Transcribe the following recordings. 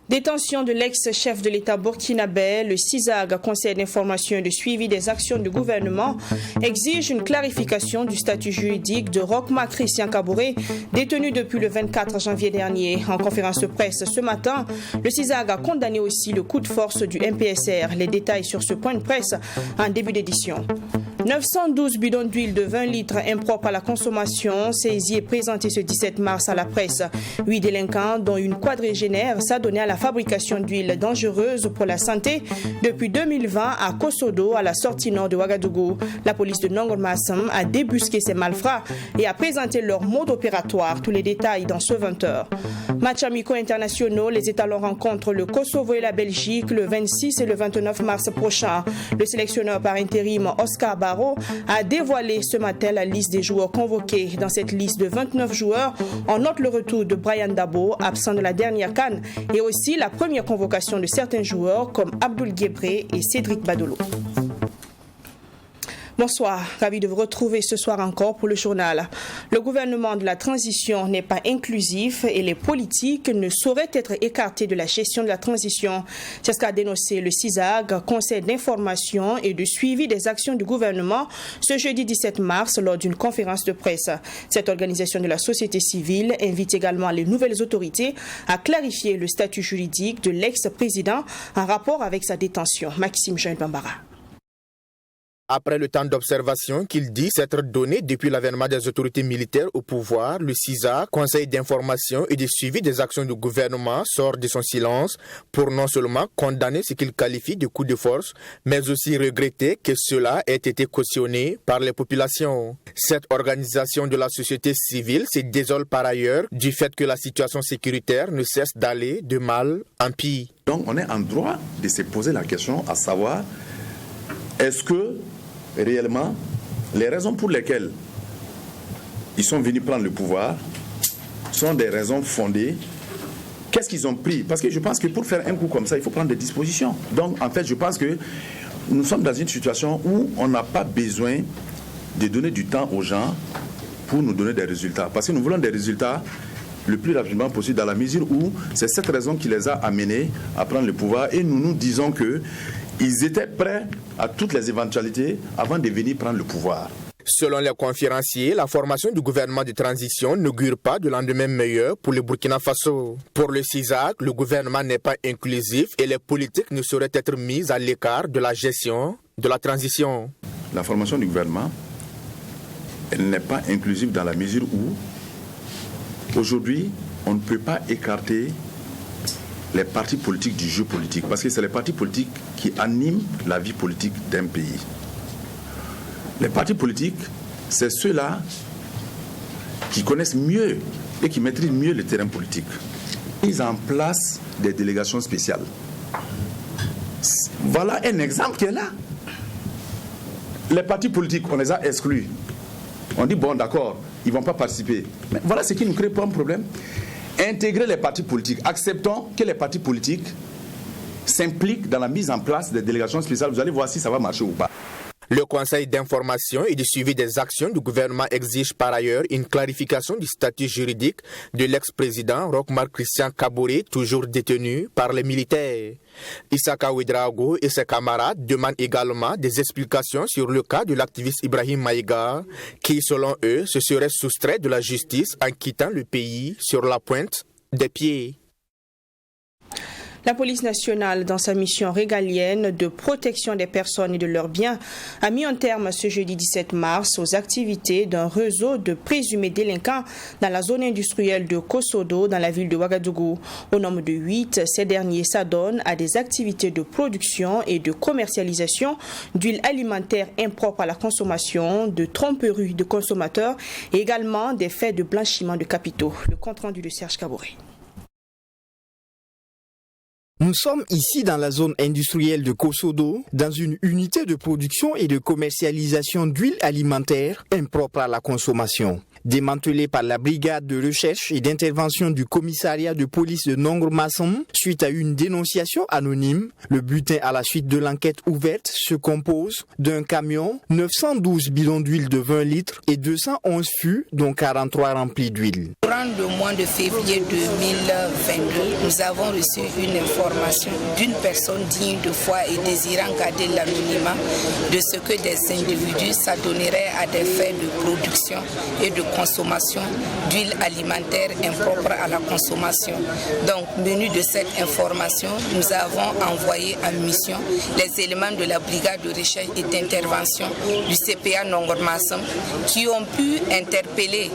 Détention de l'ex-chef de l'État burkinabé, le CISAG, Conseil d'information et de suivi des actions du gouvernement, exige une clarification du statut juridique de Roch-Marc Christian Kaboré, détenu depuis le 24 janvier dernier. En conférence de presse ce matin, le CISAG a condamné aussi le coup de force du MPSR. Les détails sur ce point de presse en début d'édition. 912 bidons d'huile de 20 litres impropres à la consommation saisis et présentés ce 17 mars à la presse. 8 délinquants, dont une quadragénaire, s'adonnaient à la fabrication d'huile dangereuse pour la santé depuis 2020 à Kosodo, à la sortie nord de Ouagadougou. La police de Nongolmassam a débusqué ces malfrats et a présenté leur mode opératoire. Tous les détails dans ce 20h. Matchs amicaux internationaux, les étalons rencontrent le Kosovo et la Belgique le 26 et le 29 mars prochain. Le sélectionneur par intérim Oscar Barro a dévoilé ce matin la liste des joueurs convoqués. Dans cette liste de 29 joueurs, on note le retour de Brian Dabo, absent de la dernière CAN, et aussi la première convocation de certains joueurs comme Abdoul Guébré et Cédric Badolo. Bonsoir, ravi de vous retrouver ce soir encore pour le journal. Le gouvernement de la transition n'est pas inclusif et les politiques ne sauraient être écartés de la gestion de la transition. C'est ce qu'a dénoncé le CISAG, Conseil d'information et de suivi des actions du gouvernement, ce jeudi 17 mars lors d'une conférence de presse. Cette organisation de la société civile invite également les nouvelles autorités à clarifier le statut juridique de l'ex-président en rapport avec sa détention. Maxime Jean Bambara. Après le temps d'observation qu'il dit s'être donné depuis l'avènement des autorités militaires au pouvoir, le CISAG, Conseil d'information et de suivi des actions du gouvernement, sort de son silence pour non seulement condamner ce qu'il qualifie de coup de force, mais aussi regretter que cela ait été cautionné par les populations. Cette organisation de la société civile se désole par ailleurs du fait que la situation sécuritaire ne cesse d'aller de mal en pis. Donc on est en droit de se poser la question à savoir, est-ce que réellement, les raisons pour lesquelles ils sont venus prendre le pouvoir sont des raisons fondées? Qu'est-ce qu'ils ont pris? Parce que je pense que pour faire un coup comme ça, il faut prendre des dispositions. Donc, en fait, je pense que nous sommes dans une situation où on n'a pas besoin de donner du temps aux gens pour nous donner des résultats. Parce que nous voulons des résultats le plus rapidement possible, dans la mesure où c'est cette raison qui les a amenés à prendre le pouvoir. Et nous nous disons que ils étaient prêts à toutes les éventualités avant de venir prendre le pouvoir. Selon les conférenciers, la formation du gouvernement de transition n'augure pas de lendemain meilleur pour le Burkina Faso. Pour le CISAG, le gouvernement n'est pas inclusif et les politiques ne sauraient être mises à l'écart de la gestion de la transition. La formation du gouvernement, elle n'est pas inclusive dans la mesure où, aujourd'hui, on ne peut pas écarter les partis politiques du jeu politique, parce que c'est les partis politiques qui animent la vie politique d'un pays. Les partis politiques, c'est ceux-là qui connaissent mieux et qui maîtrisent mieux le terrain politique. Ils en place des délégations spéciales. Voilà un exemple qui est là. Les partis politiques, on les a exclus. On dit, bon, d'accord, ils ne vont pas participer. Mais voilà ce qui nous crée pas un problème. Intégrer les partis politiques. Acceptons que les partis politiques s'impliquent dans la mise en place des délégations spéciales. Vous allez voir si ça va marcher ou pas. Le Conseil d'information et de suivi des actions du gouvernement exige par ailleurs une clarification du statut juridique de l'ex-président Roch-Marc Christian Kaboré, toujours détenu par les militaires. Issaka Ouedraogo et ses camarades demandent également des explications sur le cas de l'activiste Ibrahim Maïga, qui, selon eux, se serait soustrait de la justice en quittant le pays sur la pointe des pieds. La police nationale, dans sa mission régalienne de protection des personnes et de leurs biens, a mis un terme ce jeudi 17 mars aux activités d'un réseau de présumés délinquants dans la zone industrielle de Kosodo, dans la ville de Ouagadougou. Au nombre de 8, ces derniers s'adonnent à des activités de production et de commercialisation d'huile alimentaire impropre à la consommation, de tromperie de consommateurs et également des faits de blanchiment de capitaux. Le compte rendu de Serge Kaboré. Nous sommes ici dans la zone industrielle de Kosodo, dans une unité de production et de commercialisation d'huile alimentaire impropre à la consommation. Démantelée par la brigade de recherche et d'intervention du commissariat de police de Nongr-Massam, suite à une dénonciation anonyme, le butin à la suite de l'enquête ouverte se compose d'un camion, 912 bidons d'huile de 20 litres et 211 fûts, dont 43 remplis d'huile. Durant le mois de février 2022, nous avons reçu une information d'une personne digne de foi et désirant garder l'anonymat de ce que des individus s'adonneraient à des faits de production et de consommation d'huile alimentaire impropre à la consommation. Donc, menu de cette information, nous avons envoyé en mission les éléments de la brigade de recherche et d'intervention du CPA Nongr-Massam qui ont pu interpeller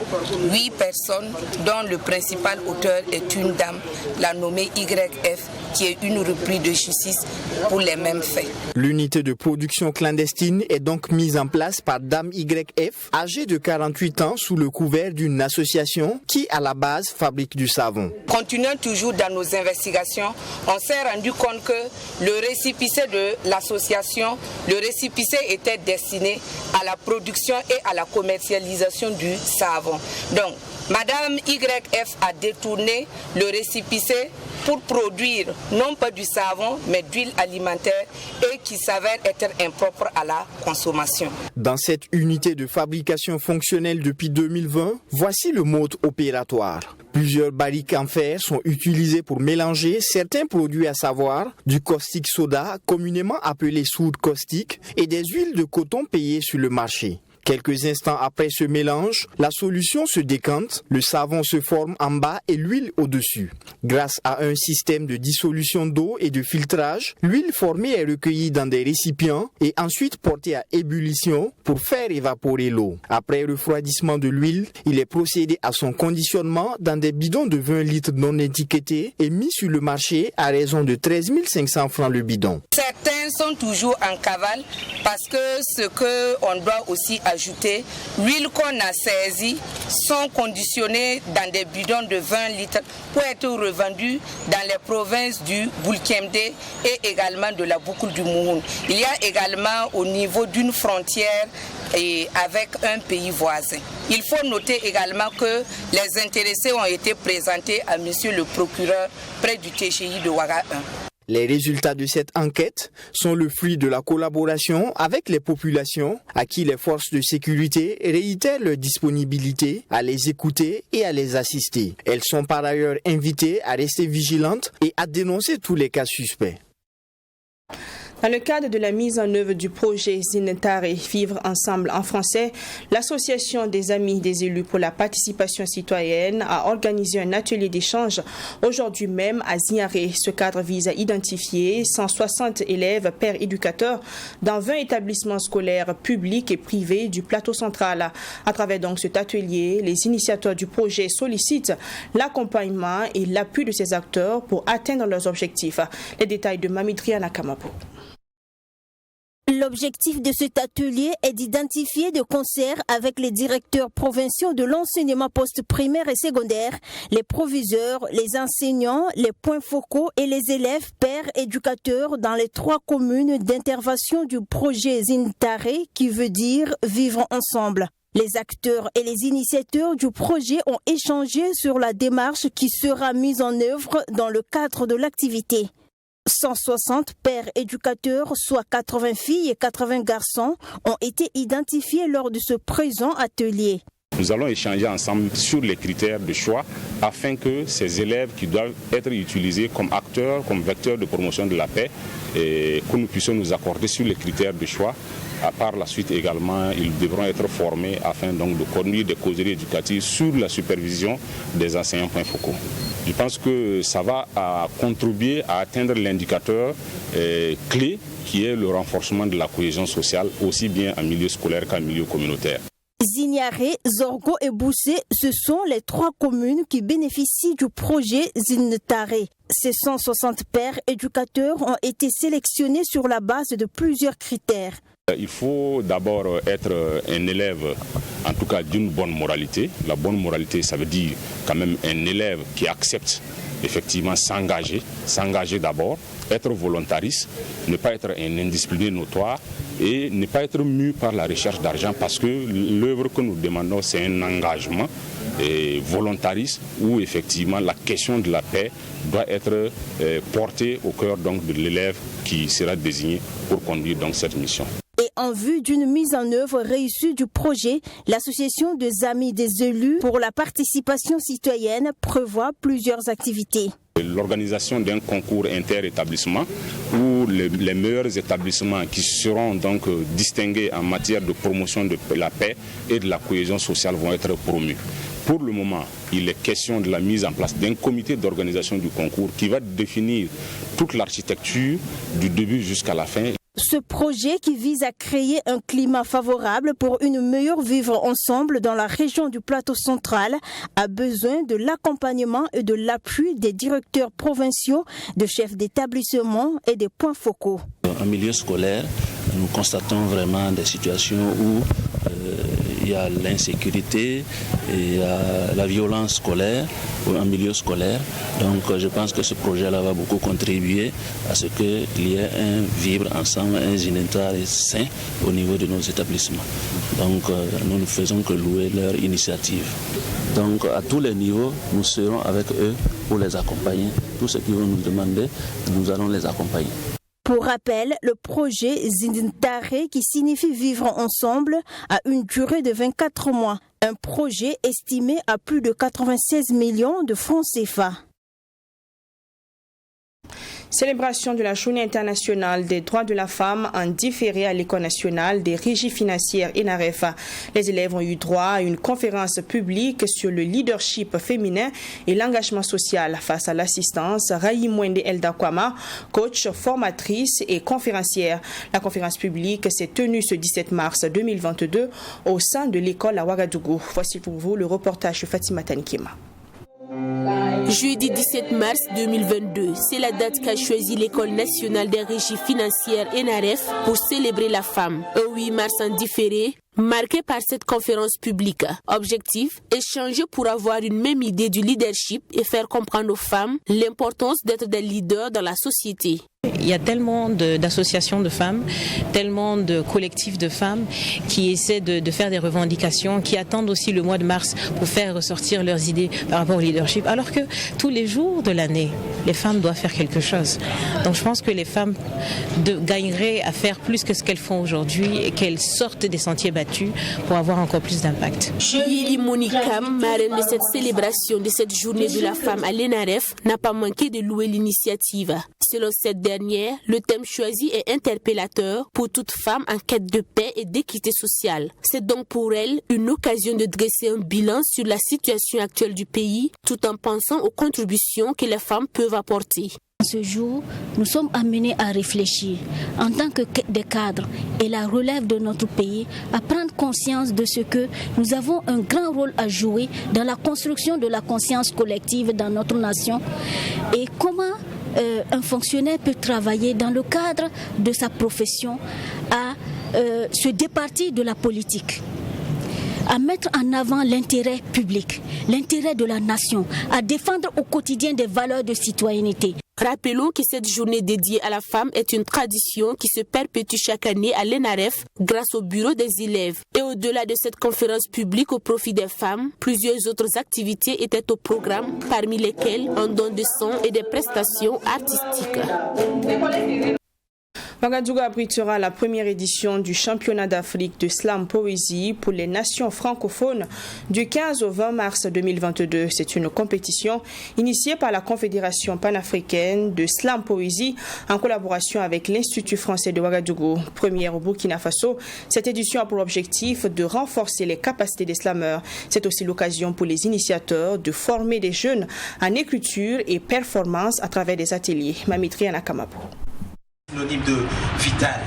8 personnes dont le principal auteur est une dame, la nommée YF, qui est une reprise de justice pour les mêmes faits. L'unité de production clandestine est donc mise en place par Dame YF, âgée de 48 ans, sous le couvert d'une association qui, à la base, fabrique du savon. Continuons toujours dans nos investigations. On s'est rendu compte que le récépissé de l'association, le récépissé était destiné à la production et à la commercialisation du savon. Donc, Madame YF a détourné le récépissé pour produire non pas du savon mais d'huile alimentaire et qui s'avère être impropre à la consommation. Dans cette unité de fabrication fonctionnelle depuis 2020, voici le mode opératoire. Plusieurs barriques en fer sont utilisées pour mélanger certains produits, à savoir du caustique soda, communément appelé soude caustique, et des huiles de coton payées sur le marché. Quelques instants après ce mélange, la solution se décante, le savon se forme en bas et l'huile au-dessus. Grâce à un système de dissolution d'eau et de filtrage, l'huile formée est recueillie dans des récipients et ensuite portée à ébullition pour faire évaporer l'eau. Après refroidissement de l'huile, il est procédé à son conditionnement dans des bidons de 20 litres non étiquetés et mis sur le marché à raison de 13 500 francs le bidon. Certains sont toujours en cavale parce que ce qu'on doit aussi ajouter, l'huile qu'on a saisie sont conditionnées dans des bidons de 20 litres pour être revendues dans les provinces du Boulkemde et également de la boucle du Mouhoun. Il y a également au niveau d'une frontière et avec un pays voisin. Il faut noter également que les intéressés ont été présentés à monsieur le procureur près du TGI de Ouaga 1. Les résultats de cette enquête sont le fruit de la collaboration avec les populations à qui les forces de sécurité réitèrent leur disponibilité à les écouter et à les assister. Elles sont par ailleurs invitées à rester vigilantes et à dénoncer tous les cas suspects. Dans le cadre de la mise en œuvre du projet Zinetare Vivre Ensemble en français, l'Association des Amis des élus pour la participation citoyenne a organisé un atelier d'échange aujourd'hui même à Zignaré. Ce cadre vise à identifier 160 élèves pères éducateurs dans 20 établissements scolaires publics et privés du plateau central. À travers donc cet atelier, les initiateurs du projet sollicitent l'accompagnement et l'appui de ces acteurs pour atteindre leurs objectifs. Les détails de Mamitriana Kamabo. L'objectif de cet atelier est d'identifier de concert avec les directeurs provinciaux de l'enseignement post-primaire et secondaire, les proviseurs, les enseignants, les points focaux et les élèves pères éducateurs dans les 3 communes d'intervention du projet Zinetare qui veut dire vivre ensemble. Les acteurs et les initiateurs du projet ont échangé sur la démarche qui sera mise en œuvre dans le cadre de l'activité. 160 pères éducateurs, soit 80 filles et 80 garçons, ont été identifiés lors de ce présent atelier. Nous allons échanger ensemble sur les critères de choix afin que ces élèves qui doivent être utilisés comme acteurs, comme vecteurs de promotion de la paix, et que nous puissions nous accorder sur les critères de choix. Par la suite également, ils devront être formés afin donc de conduire des causeries éducatives sur la supervision des enseignants points focaux. Je pense que ça va contribuer à atteindre l'indicateur clé qui est le renforcement de la cohésion sociale, aussi bien en milieu scolaire qu'en milieu communautaire. Zignaré, Zorgo et Boussé, ce sont les 3 communes qui bénéficient du projet Zinetare. Ces 160 pères éducateurs ont été sélectionnés sur la base de plusieurs critères. Il faut d'abord être un élève, en tout cas d'une bonne moralité. La bonne moralité, ça veut dire quand même un élève qui accepte effectivement s'engager d'abord, être volontariste, ne pas être un indiscipliné notoire et ne pas être mu par la recherche d'argent, parce que l'œuvre que nous demandons, c'est un engagement volontariste où effectivement la question de la paix doit être portée au cœur donc de l'élève qui sera désigné pour conduire donc cette mission. Et en vue d'une mise en œuvre réussie du projet, l'association des amis des élus pour la participation citoyenne prévoit plusieurs activités. L'organisation d'un concours inter-établissement où les meilleurs établissements qui seront donc distingués en matière de promotion de la paix et de la cohésion sociale vont être promus. Pour le moment, il est question de la mise en place d'un comité d'organisation du concours qui va définir toute l'architecture du début jusqu'à la fin. Ce projet qui vise à créer un climat favorable pour une meilleure vivre ensemble dans la région du Plateau central a besoin de l'accompagnement et de l'appui des directeurs provinciaux, de chefs d'établissement et des points focaux. En milieu scolaire, nous constatons vraiment des situations où il y a l'insécurité et il y a la violence scolaire en milieu scolaire. Donc je pense que ce projet-là va beaucoup contribuer à ce qu'il y ait un vivre ensemble, un gynétoire sain au niveau de nos établissements. Donc nous ne faisons que louer leur initiative. Donc à tous les niveaux, nous serons avec eux pour les accompagner. Tout ce qu'ils vont nous demander, nous allons les accompagner. Pour rappel, le projet Zindintare, qui signifie vivre ensemble, a une durée de 24 mois. Un projet estimé à plus de 96 millions de francs CFA. Célébration de la Journée internationale des droits de la femme en différé à l'École nationale des régies financières ENAREF. Les élèves ont eu droit à une conférence publique sur le leadership féminin et l'engagement social face à l'assistance. Raïmwende Eldakwama, coach, formatrice et conférencière. La conférence publique s'est tenue ce 17 mars 2022 au sein de l'école à Ouagadougou. Voici pour vous le reportage de Fatima Tankima. Jeudi 17 mars 2022, c'est la date qu'a choisi l'École nationale des régies financières ENAREF pour célébrer la femme. Un 8 mars en différé, marqué par cette conférence publique. Objectif, échanger pour avoir une même idée du leadership et faire comprendre aux femmes l'importance d'être des leaders dans la société. Il y a tellement d'associations de femmes, tellement de collectifs de femmes qui essaient de faire des revendications, qui attendent aussi le mois de mars pour faire ressortir leurs idées par rapport au leadership, alors que tous les jours de l'année, les femmes doivent faire quelque chose. Donc je pense que les femmes gagneraient à faire plus que ce qu'elles font aujourd'hui et qu'elles sortent des sentiers battus pour avoir encore plus d'impact. Yili Monikam, marraine de cette célébration de cette journée de la femme à l'ENAREF, n'a pas manqué de louer l'initiative. Selon cette dernière, le thème choisi est interpellateur pour toute femme en quête de paix et d'équité sociale. C'est donc pour elle une occasion de dresser un bilan sur la situation actuelle du pays, tout en pensant aux contributions que les femmes peuvent apporter. Ce jour, nous sommes amenés à réfléchir en tant que des cadres et la relève de notre pays, à prendre conscience de ce que nous avons un grand rôle à jouer dans la construction de la conscience collective dans notre nation et comment un fonctionnaire peut travailler dans le cadre de sa profession à se départir de la politique, à mettre en avant l'intérêt public, l'intérêt de la nation, à défendre au quotidien des valeurs de citoyenneté. Rappelons que cette journée dédiée à la femme est une tradition qui se perpétue chaque année à l'ENAREF grâce au bureau des élèves. Et au-delà de cette conférence publique au profit des femmes, plusieurs autres activités étaient au programme, parmi lesquelles un don de sang et des prestations artistiques. Ouagadougou abritera la première édition du championnat d'Afrique de slam poésie pour les nations francophones du 15 au 20 mars 2022. C'est une compétition initiée par la Confédération panafricaine de slam poésie en collaboration avec l'Institut français de Ouagadougou. Première au Burkina Faso, cette édition a pour objectif de renforcer les capacités des slameurs. C'est aussi l'occasion pour les initiateurs de former des jeunes en écriture et performance à travers des ateliers. Mamitri Anakamabo. Synonyme de vital,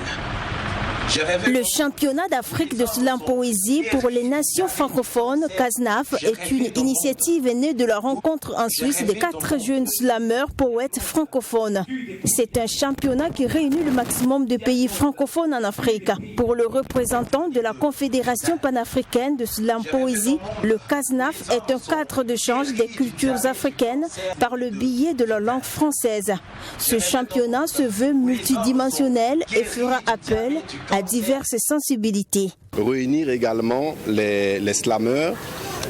Le championnat d'Afrique de slam poésie pour les nations francophones, CASNAF, est une initiative née de la rencontre en Suisse de 4 jeunes slameurs poètes francophones. C'est un championnat qui réunit le maximum de pays francophones en Afrique. Pour le représentant de la Confédération panafricaine de slam poésie, le CASNAF est un cadre d'échange des cultures africaines par le biais de la langue française. Ce championnat se veut multidimensionnel et fera appel à diverses sensibilités. Réunir également les slameurs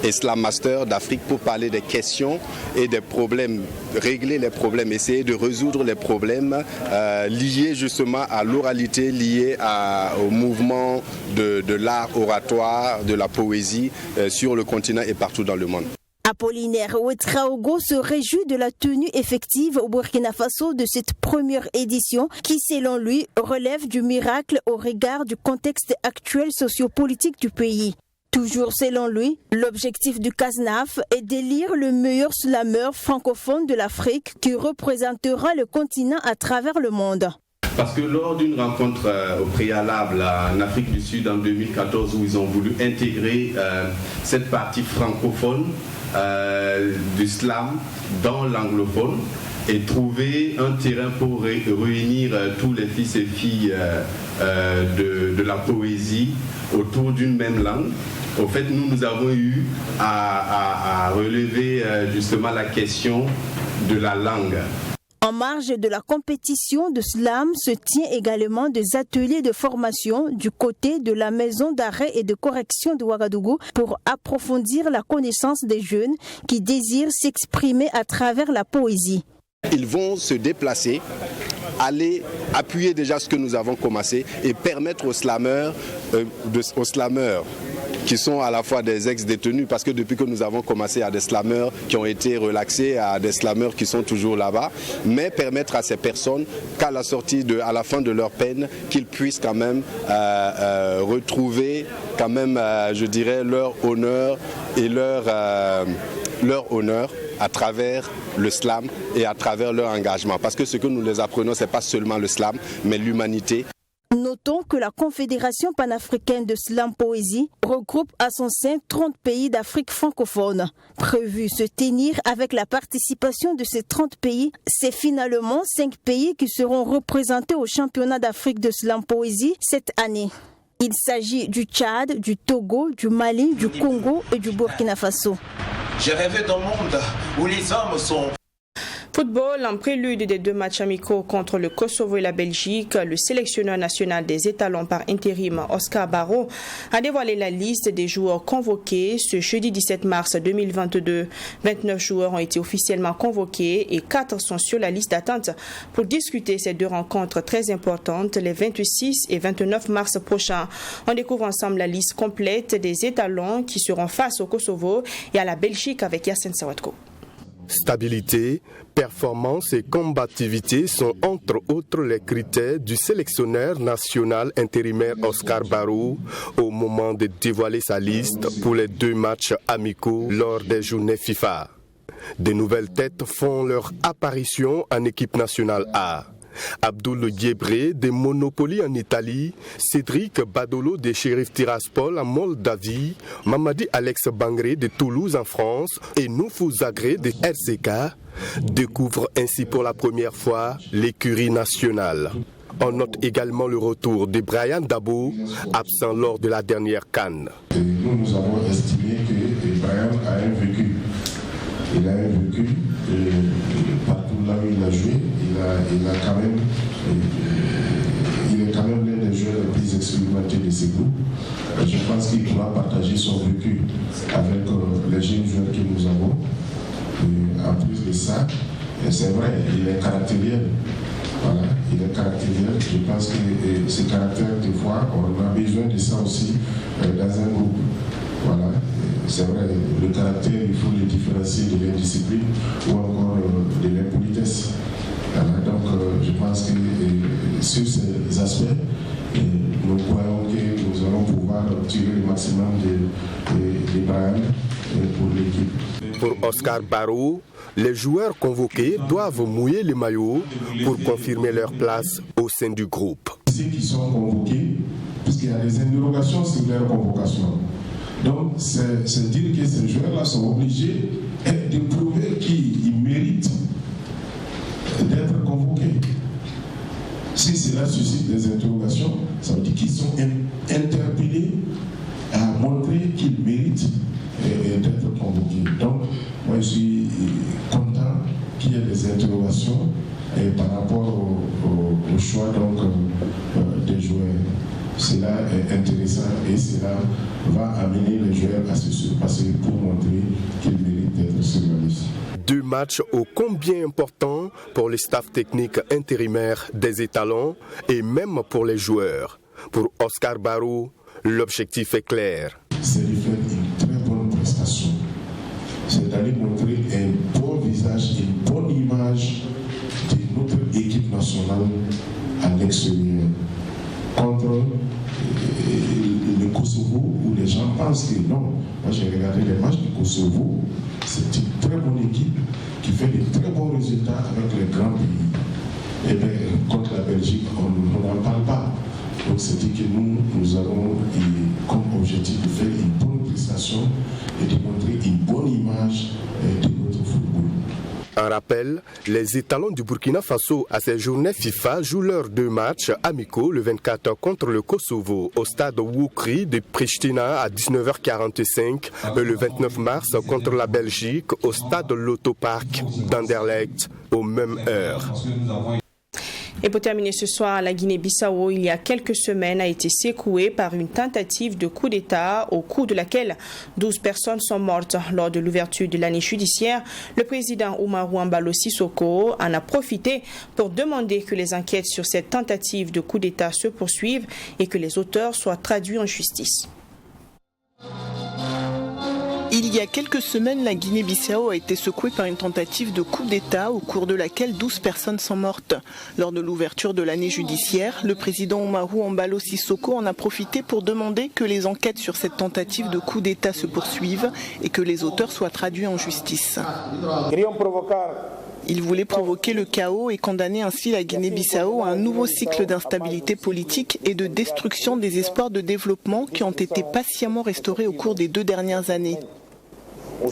et slam masters d'Afrique pour parler des questions et des problèmes, régler les problèmes, essayer de résoudre les problèmes liés justement à l'oralité, liés au mouvement de l'art oratoire, de la poésie sur le continent et partout dans le monde. Apollinaire Ouetraogo se réjouit de la tenue effective au Burkina Faso de cette première édition qui, selon lui, relève du miracle au regard du contexte actuel sociopolitique du pays. Toujours selon lui, l'objectif du CASNAF est d'élire le meilleur slameur francophone de l'Afrique qui représentera le continent à travers le monde. Parce que lors d'une rencontre au préalable en Afrique du Sud en 2014 où ils ont voulu intégrer cette partie francophone du slam dans l'anglophone et trouver un terrain pour réunir tous les fils et filles de la poésie autour d'une même langue. Au fait, nous avons eu à relever justement la question de la langue. En marge de la compétition de slam se tient également des ateliers de formation du côté de la maison d'arrêt et de correction de Ouagadougou pour approfondir la connaissance des jeunes qui désirent s'exprimer à travers la poésie. Ils vont se déplacer, aller appuyer déjà ce que nous avons commencé et permettre aux slameurs qui sont à la fois des ex-détenus, parce que depuis que nous avons commencé, il y a des slameurs qui ont été relaxés, il y a des slameurs qui sont toujours là-bas, mais permettre à ces personnes qu'à la sortie, à la fin de leur peine, qu'ils puissent quand même retrouver quand même, je dirais, leur honneur et leur honneur à travers le slam et à travers leur engagement. Parce que ce que nous les apprenons, ce n'est pas seulement le slam, mais l'humanité. Notons que la Confédération panafricaine de slam poésie regroupe à son sein 30 pays d'Afrique francophone. Prévu se tenir avec la participation de ces 30 pays, c'est finalement 5 pays qui seront représentés au championnat d'Afrique de slam poésie cette année. Il s'agit du Tchad, du Togo, du Mali, du Congo et du Burkina Faso. J'ai rêvé d'un monde où les hommes sont... Football, en prélude des 2 matchs amicaux contre le Kosovo et la Belgique, le sélectionneur national des étalons par intérim, Oscar Barraud, a dévoilé la liste des joueurs convoqués ce jeudi 17 mars 2022. 29 joueurs ont été officiellement convoqués et 4 sont sur la liste d'attente pour discuter ces 2 rencontres très importantes les 26 et 29 mars prochains. On découvre ensemble la liste complète des étalons qui seront face au Kosovo et à la Belgique avec Yassine Sawatko. Stabilité, performance et combativité sont entre autres les critères du sélectionneur national intérimaire Oscar Barraud au moment de dévoiler sa liste pour les 2 matchs amicaux lors des journées FIFA. De nouvelles têtes font leur apparition en équipe nationale A. Abdoul Diebré de Monopoly en Italie, Cédric Badolo de Sheriff Tiraspol en Moldavie, Mamadi Alex Bangré de Toulouse en France et Noufou Zagré de RCK découvrent ainsi pour la première fois l'écurie nationale. On note également le retour de Brian Dabo, absent lors de la dernière CAN. Nous avons estimé que Brian a un vécu. Il a un vécu partout là où il a joué. Il est quand même l'un des joueurs les plus expérimentés de ce groupe. Je pense qu'il pourra partager son vécu avec les jeunes joueurs que nous avons. Et en plus de ça, c'est vrai, il est caractériel. Voilà, il est caractériel. Je pense que ce caractère, des fois, on a besoin de ça aussi dans un groupe. Voilà, c'est vrai, le caractère, il faut le différencier de l'indiscipline ou encore de l'impolitesse. Voilà, donc, je pense que sur ces aspects, nous croyons que nous allons pouvoir tirer le maximum de Brian pour l'équipe. Pour Oscar Barrow, les joueurs convoqués doivent mouiller les maillots pour confirmer leur place au sein du groupe. Ceux qui sont convoqués, puisqu'il y a des interrogations sur leur convocation. Donc, c'est dire que ces joueurs-là sont obligés de prouver qu'ils méritent d'être convoqués. Si cela suscite des interrogations, ça veut dire qu'ils sont interpellés à montrer qu'ils méritent d'être convoqués. Donc, moi, je suis content qu'il y ait des interrogations par rapport au choix des joueurs. Cela est intéressant et cela va amener les joueurs à se surpasser pour montrer qu'ils méritent d'être sur la liste. 2 matchs ô combien importants pour le staff technique intérimaire des étalons et même pour les joueurs. Pour Oscar Barrow, l'objectif est clair. C'est de faire une très bonne prestation. C'est d'aller montrer un bon visage, une bonne image de notre équipe nationale à l'extérieur. Contre le Kosovo, où les gens pensent que non. Moi, j'ai regardé les matchs du Kosovo. C'est une très bonne équipe qui fait de très bons résultats avec les grands pays. Et bien, contre la Belgique, on n'en parle pas. Donc, c'est-à-dire que nous avons comme objectif de faire une bonne prestation et de montrer une bonne image de notre football. En rappel, les étalons du Burkina Faso à ces journées FIFA jouent leurs 2 matchs amicaux le 24 contre le Kosovo au stade Woukri de Pristina à 19h45 et le 29 mars contre la Belgique au stade Lotto Park d'Anderlecht aux mêmes heures. Et pour terminer ce soir, la Guinée-Bissau, il y a quelques semaines, a été secouée par une tentative de coup d'État au cours de laquelle 12 personnes sont mortes lors de l'ouverture de l'année judiciaire. Le président Umaru Embalo Sissoko en a profité pour demander que les enquêtes sur cette tentative de coup d'État se poursuivent et que les auteurs soient traduits en justice. Il y a quelques semaines, la Guinée-Bissau a été secouée par une tentative de coup d'État au cours de laquelle 12 personnes sont mortes. Lors de l'ouverture de l'année judiciaire, le président Umaru Embalo Sissoko en a profité pour demander que les enquêtes sur cette tentative de coup d'État se poursuivent et que les auteurs soient traduits en justice. Il voulait provoquer le chaos et condamner ainsi la Guinée-Bissau à un nouveau cycle d'instabilité politique et de destruction des espoirs de développement qui ont été patiemment restaurés au cours des 2 dernières années.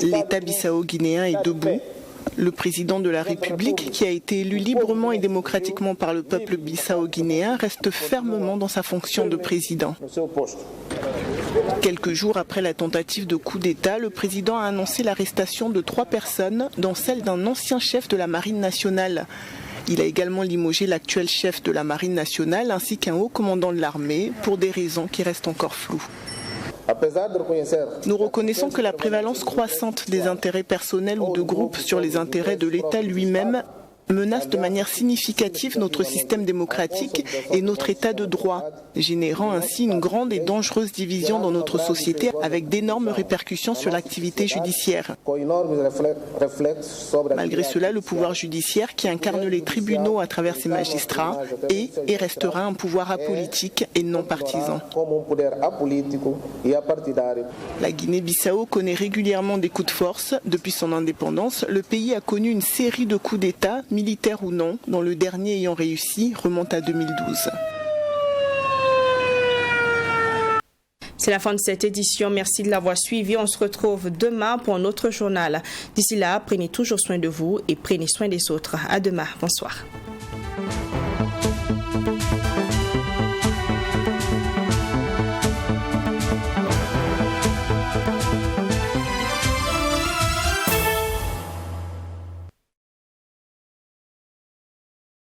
L'État bissau-guinéen est debout. Le président de la République, qui a été élu librement et démocratiquement par le peuple bissau-guinéen, reste fermement dans sa fonction de président. Quelques jours après la tentative de coup d'État, le président a annoncé l'arrestation de 3 personnes, dont celle d'un ancien chef de la Marine nationale. Il a également limogé l'actuel chef de la Marine nationale ainsi qu'un haut commandant de l'armée pour des raisons qui restent encore floues. Nous reconnaissons que la prévalence croissante des intérêts personnels ou de groupes sur les intérêts de l'État lui-même menace de manière significative notre système démocratique et notre état de droit, générant ainsi une grande et dangereuse division dans notre société avec d'énormes répercussions sur l'activité judiciaire. Malgré cela, le pouvoir judiciaire, qui incarne les tribunaux à travers ses magistrats, est et restera un pouvoir apolitique et non partisan. La Guinée-Bissau connaît régulièrement des coups de force. Depuis son indépendance, le pays a connu une série de coups d'État, militaires ou non, dont le dernier ayant réussi remonte à 2012. C'est la fin de cette édition. Merci de l'avoir suivi. On se retrouve demain pour un autre journal. D'ici là, prenez toujours soin de vous et prenez soin des autres. À demain. Bonsoir.